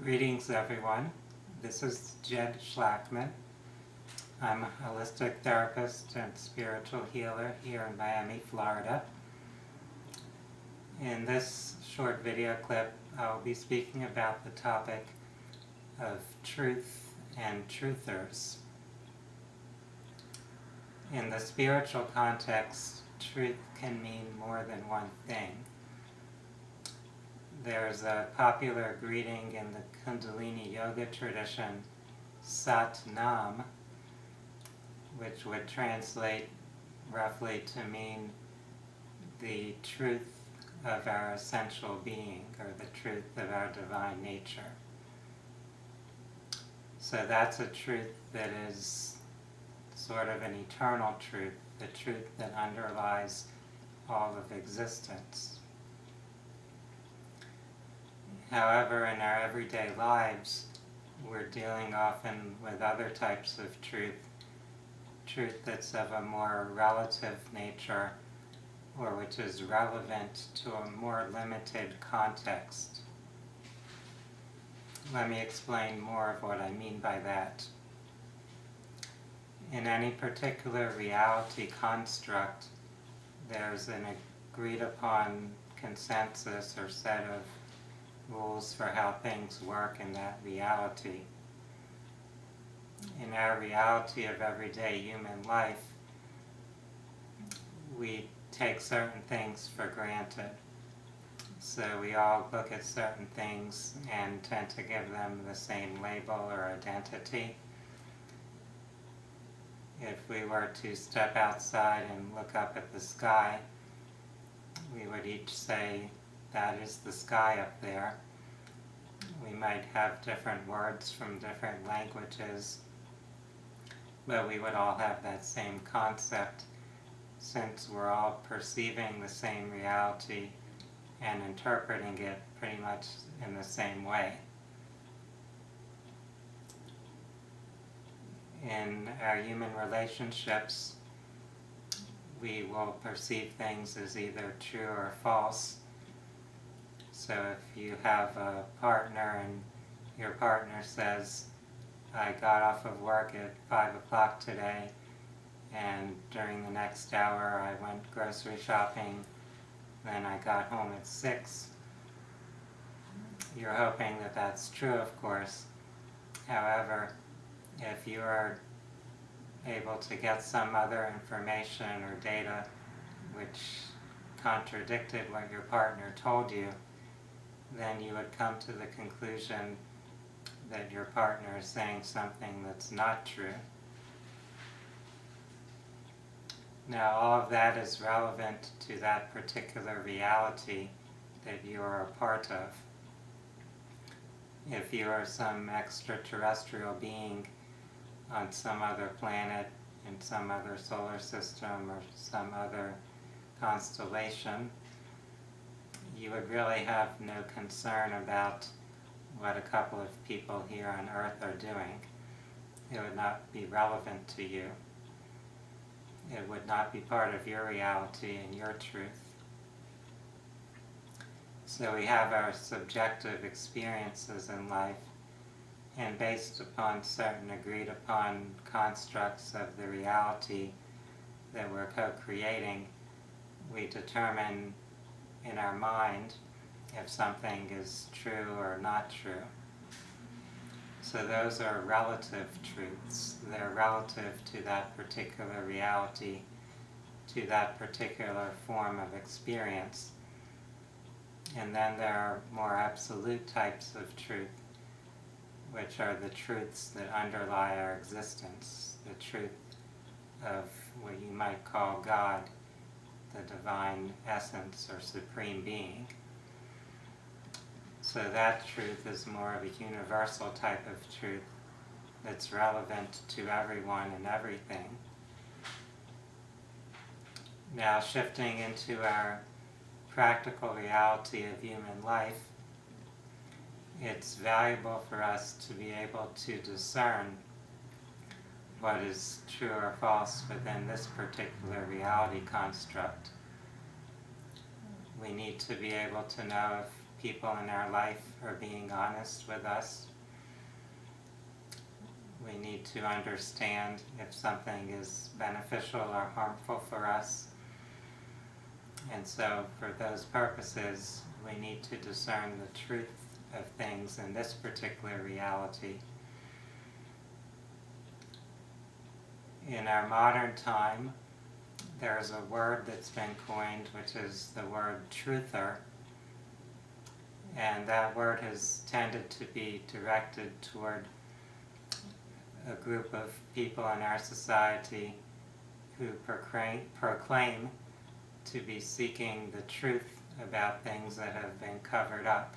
Greetings everyone, this is Jed Shlackman. I'm a holistic therapist and spiritual healer here in Miami, Florida. In this short video clip, I'll be speaking about the topic of truth and truthers. In the spiritual context, truth can mean more than one thing. There's a popular greeting in the Kundalini yoga tradition, Satnam, which would translate roughly to mean the truth of our essential being, or the truth of our divine nature. So that's a truth that is sort of an eternal truth, the truth that underlies all of existence. However, in our everyday lives, we're dealing often with other types of truth that's of a more relative nature, or which is relevant to a more limited context. Let me explain more of what I mean by that. In any particular reality construct, there's an agreed upon consensus or set of rules for how things work in that reality. In our reality of everyday human life, we take certain things for granted. So we all look at certain things and tend to give them the same label or identity. If we were to step outside and look up at the sky, we would each say, "That is the sky up there." We might have different words from different languages, but we would all have that same concept, since we're all perceiving the same reality and interpreting it pretty much in the same way. In our human relationships, we will perceive things as either true or false. So if you have a partner and your partner says, "I got off of work at 5 o'clock today, and during the next hour I went grocery shopping, then I got home at 6, you're hoping that that's true, of course. However, if you are able to get some other information or data which contradicted what your partner told you, then you would come to the conclusion that your partner is saying something that's not true. Now, all of that is relevant to that particular reality that you are a part of. If you are some extraterrestrial being on some other planet, in some other solar system, or some other constellation, you would really have no concern about what a couple of people here on Earth are doing. It would not be relevant to you. It would not be part of your reality and your truth. So we have our subjective experiences in life, and based upon certain agreed upon constructs of the reality that we're co-creating, we determine in our mind if something is true or not true. So those are relative truths. They're relative to that particular reality, to that particular form of experience. And then there are more absolute types of truth, which are the truths that underlie our existence, the truth of what you might call God, the divine essence or supreme being. So that truth is more of a universal type of truth that's relevant to everyone and everything. Now, shifting into our practical reality of human life, it's valuable for us to be able to discern what is true or false within this particular reality construct. We need to be able to know if people in our life are being honest with us. We need to understand if something is beneficial or harmful for us. And so for those purposes, we need to discern the truth of things in this particular reality. In our modern time, there's a word that's been coined, which is the word truther. And that word has tended to be directed toward a group of people in our society who proclaim to be seeking the truth about things that have been covered up.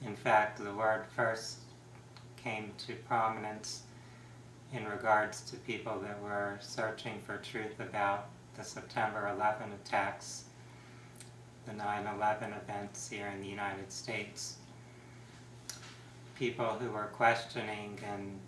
In fact, the word first came to prominence in regards to people that were searching for truth about the September 11 attacks, the 9/11 events here in the United States. People who were questioning and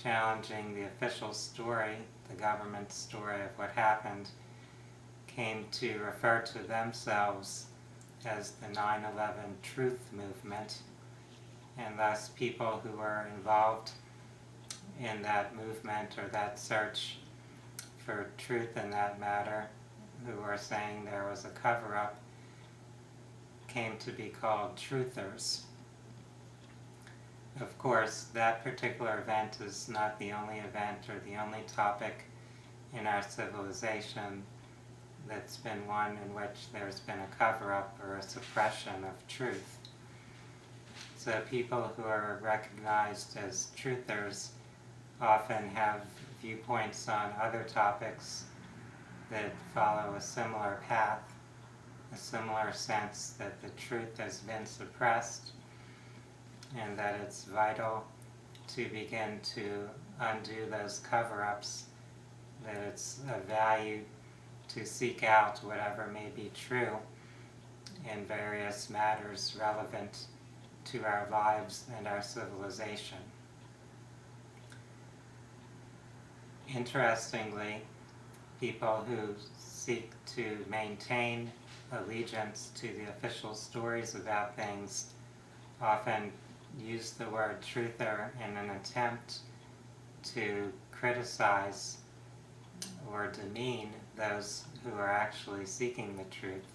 challenging the official story, the government story of what happened, came to refer to themselves as the 9/11 Truth Movement, and thus people who were involved in that movement or that search for truth in that matter, who were saying there was a cover-up, came to be called truthers. Of course, that particular event is not the only event or the only topic in our civilization that's been one in which there's been a cover-up or a suppression of truth. So people who are recognized as truthers often have viewpoints on other topics that follow a similar path, a similar sense that the truth has been suppressed and that it's vital to begin to undo those cover-ups, that it's of value to seek out whatever may be true in various matters relevant to our lives and our civilization. Interestingly, people who seek to maintain allegiance to the official stories about things often use the word truther in an attempt to criticize or demean those who are actually seeking the truth.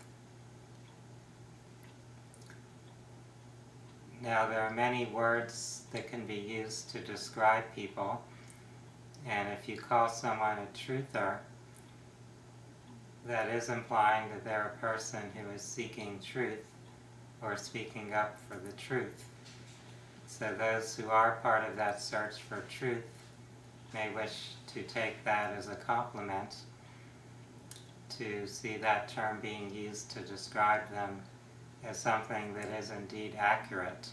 Now, there are many words that can be used to describe people, and if you call someone a truther, that is implying that they're a person who is seeking truth or speaking up for the truth. So those who are part of that search for truth may wish to take that as a compliment, to see that term being used to describe them as something that is indeed accurate.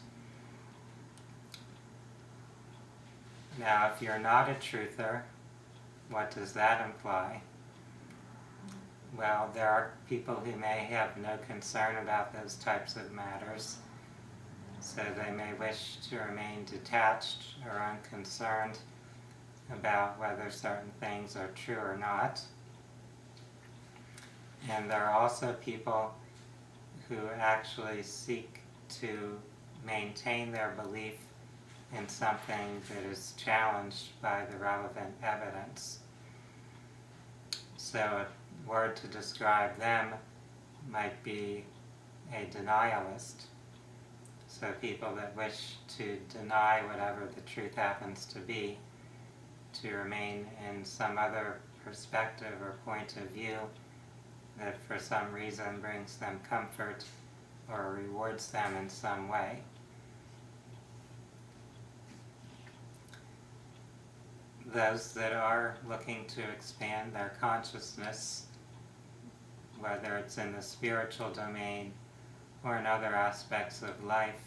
Now, if you're not a truther, what does that imply? Well, there are people who may have no concern about those types of matters, so they may wish to remain detached or unconcerned about whether certain things are true or not. And there are also people who actually seek to maintain their belief in something that is challenged by the relevant evidence. So a word to describe them might be a denialist. So people that wish to deny whatever the truth happens to be, to remain in some other perspective or point of view that for some reason brings them comfort or rewards them in some way. Those that are looking to expand their consciousness, whether it's in the spiritual domain or in other aspects of life,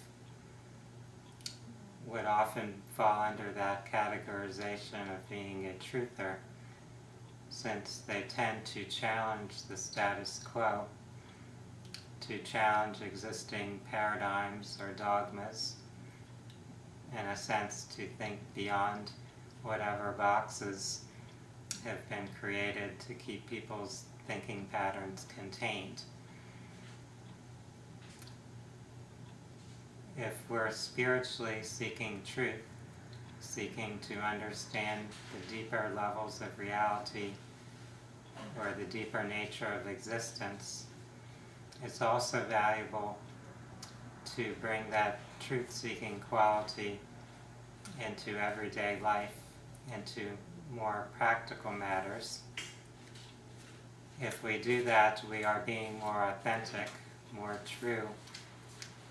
would often fall under that categorization of being a truther, since they tend to challenge the status quo, to challenge existing paradigms or dogmas, in a sense to think beyond whatever boxes have been created to keep people's thinking patterns contained. if we're spiritually seeking truth, seeking to understand the deeper levels of reality or the deeper nature of existence, it's also valuable to bring that truth-seeking quality into everyday life, into more practical matters. If we do that, we are being more authentic, more true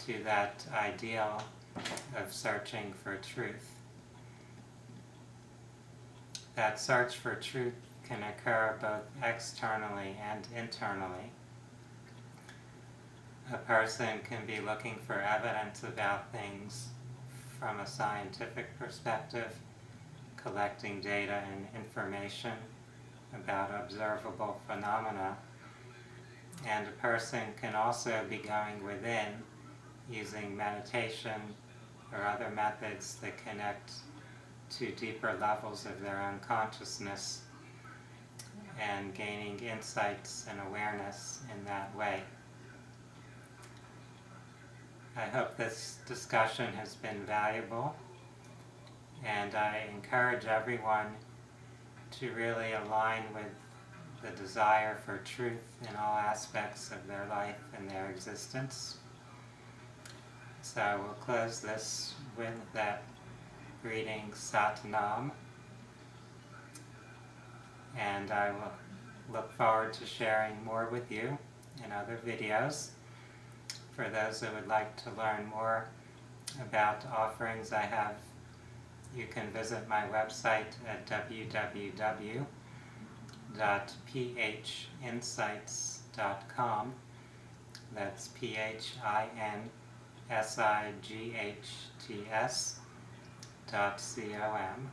to that ideal of searching for truth. That search for truth can occur both externally and internally. A person can be looking for evidence about things from a scientific perspective, collecting data and information about observable phenomena. And a person can also be going within, using meditation or other methods that connect to deeper levels of their own consciousness and gaining insights and awareness in that way. I hope this discussion has been valuable, and I encourage everyone to really align with the desire for truth in all aspects of their life and their existence. So we'll close this with that greeting, Satnam, and I will look forward to sharing more with you in other videos. For those who would like to learn more about offerings I have, you can visit my website at www.phinsights.com. That's PHINSIGHTS.com.